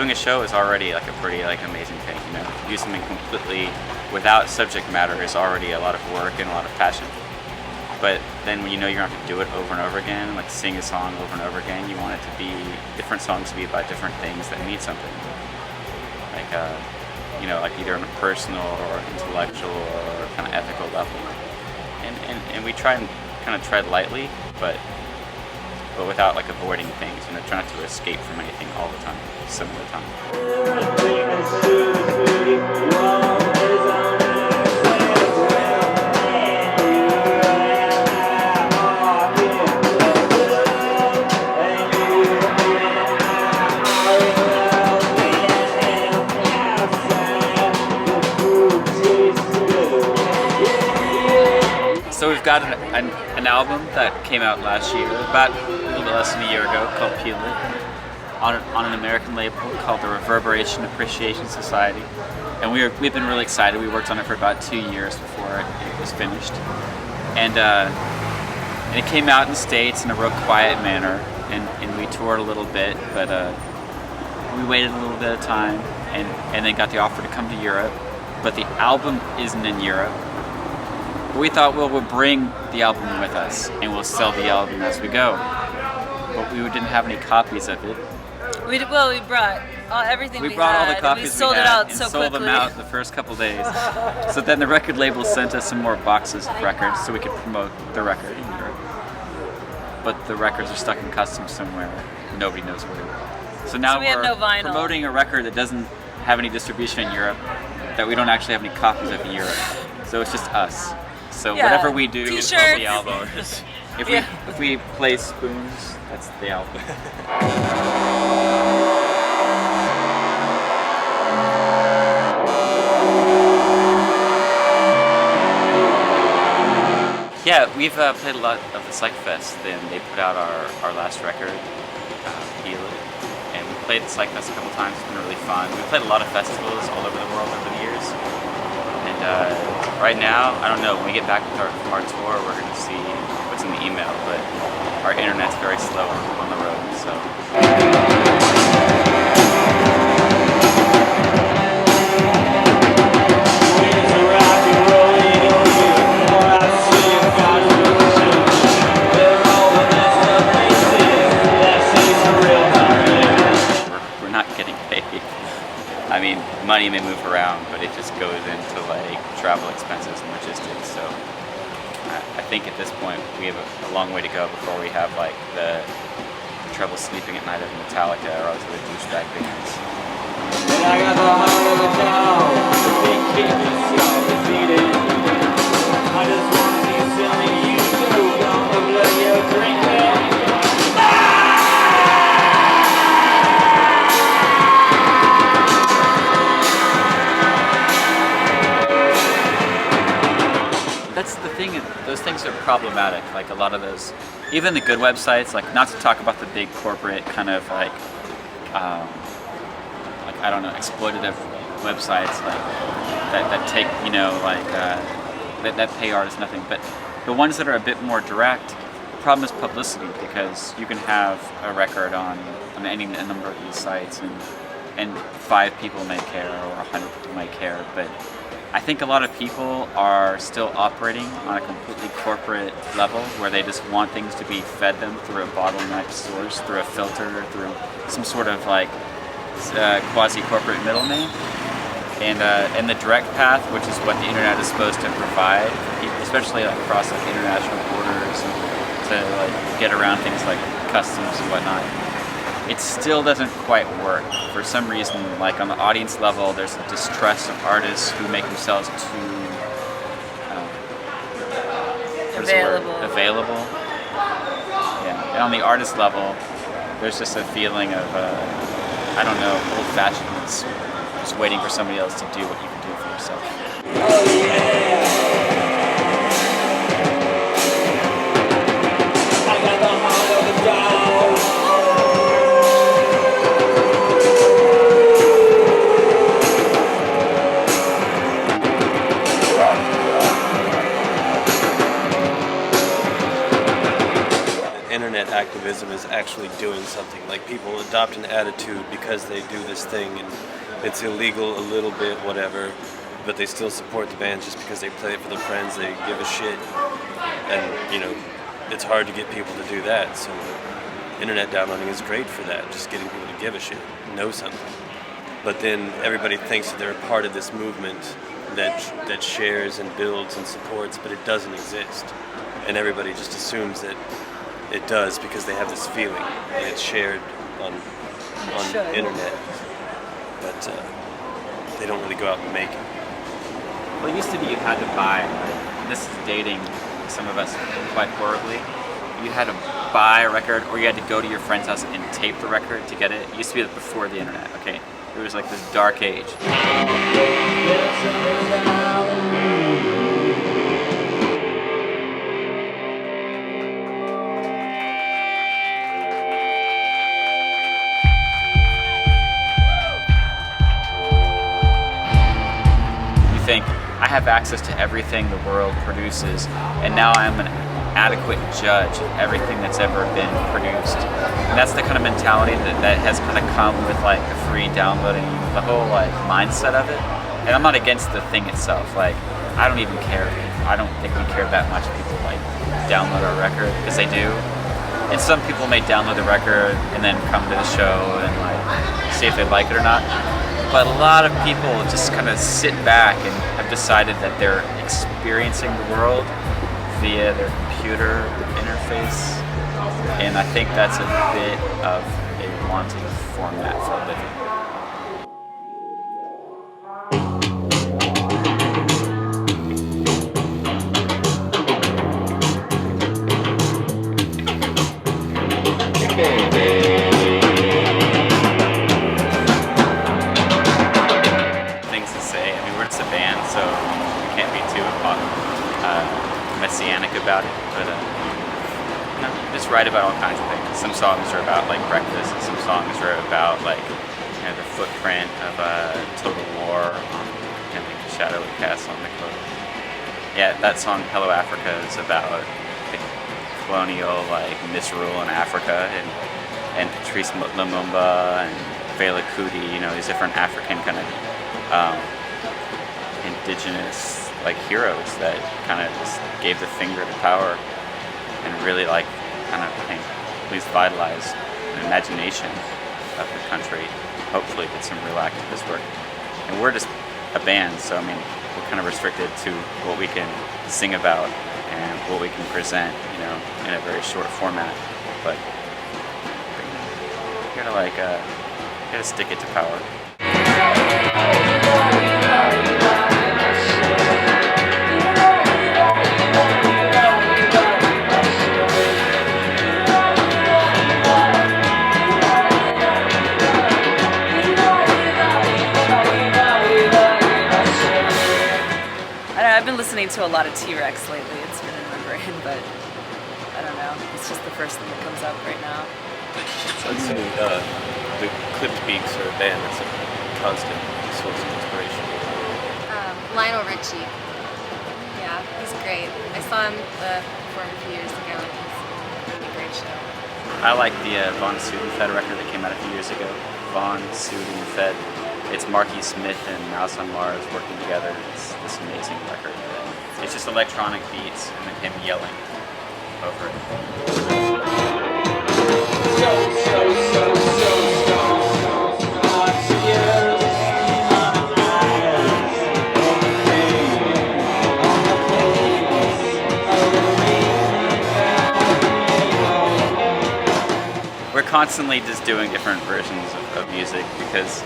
doing a show is already like a pretty like amazing thing. You know, to do something completely without subject matter is already a lot of work and a lot of passion. But then when you know you're not going to do it over and over again, like sing a song over and over again, you want it to be different songs to be about different things that mean something. Like you know, like either on a personal or intellectual or kind of ethical level. And we try and kind of tread lightly, but without like avoiding things, you know, try not to escape from anything all the time, some of the time. So we've got an album that came out last year, about a little bit less than a year ago, called Peel It, on an American label called the Reverberation Appreciation Society. And we've been really excited. We worked on it for about 2 years before it was finished. And it came out in the States in a real quiet manner, and we toured a little bit, but we waited a little bit of time and then got the offer to come to Europe. But the album isn't in Europe. We thought, well, we'll bring the album with us and we'll sell the album as we go. But we didn't have any copies of it. We brought everything we brought had. all the copies we sold we had it out and so sold quickly. them out the first couple days. So then the record label sent us some more boxes of records so we could promote the record in Europe. But the records are stuck in customs somewhere. Nobody knows where. So now we have no vinyl. Promoting a record that doesn't have any distribution in Europe, that we don't actually have any copies of in Europe. So it's just us. So Yeah. whatever we do T-shirts. is the album. If we play spoons, that's the album. Yeah, we've played a lot of the Psych Fest. Then they put out our last record, Peel It, and we played the Psych Fest a couple times. It's been really fun. We played a lot of festivals all over the world over the years. And right now, I don't know, when we get back with our tour, we're going to see what's in the email, but our internet's very slow on the road, so. We're not getting paid. I mean, money may move around, but it just goes into like travel expenses and logistics. So I think at this point we have a long way to go before we have like the trouble sleeping at night of Metallica or other douchebag bands. And I got the heart of a cow, the big kid is so defeated. I just want to see silly you go on the blood you drink it. That's the thing, those things are problematic, like a lot of those, even the good websites, like not to talk about the big corporate kind of like I don't know, exploitative websites like that take, you know, like that pay artists nothing, but the ones that are a bit more direct, the problem is publicity, because you can have a record on any number of these sites and 5 people may care or 100 people may care, but I think a lot of people are still operating on a completely corporate level where they just want things to be fed them through a bottleneck source, through a filter, through some sort of like quasi-corporate middleman. And the direct path, which is what the internet is supposed to provide for people, especially like across like international borders, to like get around things like customs and whatnot. It still doesn't quite work. For some reason, like on the audience level, there's a distrust of artists who make themselves too available. Yeah, and on the artist level, there's just a feeling of I don't know, old-fashionedness, just waiting for somebody else to do what you can do for yourself. Oh yeah. I got the heart of a dog. Internet activism criticism is actually doing something. Like people adopt an attitude because they do this thing and it's illegal a little bit, whatever, but they still support the band just because they play it for their friends, they give a shit. And, you know, it's hard to get people to do that, so internet downloading is great for that, just getting people to give a shit, know something. But then everybody thinks that they're a part of this movement that shares and builds and supports, but it doesn't exist. And everybody just assumes that it does because they have this feeling and it's shared on internet. But they don't really go out and make it. Well, it used to be you had to buy, and this is dating some of us quite horribly, you had to buy a record or you had to go to your friend's house and tape the record to get it. It used to be before the internet, okay? It was like this dark age. You think, I have access to everything the world produces, and now I'm an adequate judge of everything that's ever been produced. And that's the kind of mentality that has kind of come with like the free downloading, the whole like mindset of it. And I'm not against the thing itself. Like, I don't even care. I don't think we care that much if people like download our record, because they do. And some people may download the record and then come to the show and like see if they like it or not. But a lot of people just kind of sit back and have decided that they're experiencing the world via their computer interface, and I think that's a bit of a wanting format for a living. Things to say. I mean, we're just a band, so we can't be too messianic about it, but you know, just write about all kinds of things. Some songs are about like breakfast, and some songs are about like, you know, the footprint of total war and like the shadow it casts on the globe. Yeah, that song "Hello Africa" is about the colonial like misrule in Africa, and Patrice Lumumba and Fela Kuti, you know, these different African kind of indigenous like heroes that kind of just gave the finger to power and really like kind of, I think, at least vitalized the imagination of the country. Hopefully did some real activist work. And we're just a band, so I mean, we're kind of restricted to what we can sing about and what we can present, you know, in a very short format. But you gotta stick it to power. I've been listening to a lot of T-Rex lately. It's been in my brain, but I don't know. It's just the first thing that comes up right now. So I'd say the Clipped Beaks are a band that's a constant source of inspiration. Lionel Richie. Yeah, he's great. I saw him perform a few years ago, and he's a really great show. I like the Von Sudenfed record that came out a few years ago. Von Sudenfed. It's Marky Smith and Mouse on Mars working together. It's this amazing record. It's just electronic beats and then him yelling over it. We're constantly just doing different versions of music because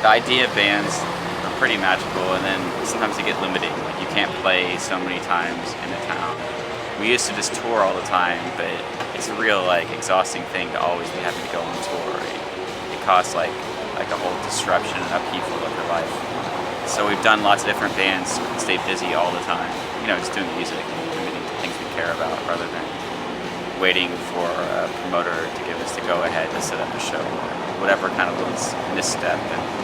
the idea of bands are pretty magical, and then sometimes they get limiting. Like, you can't play so many times in a town. We used to just tour all the time, but it's a real like exhausting thing to always be having to go on tour. It costs like a whole disruption and upheaval of your life. So we've done lots of different bands, stay busy all the time. You know, just doing music and committing to things we care about rather than waiting for a promoter to give us the go-ahead to set up a show, whatever kind of little misstep. And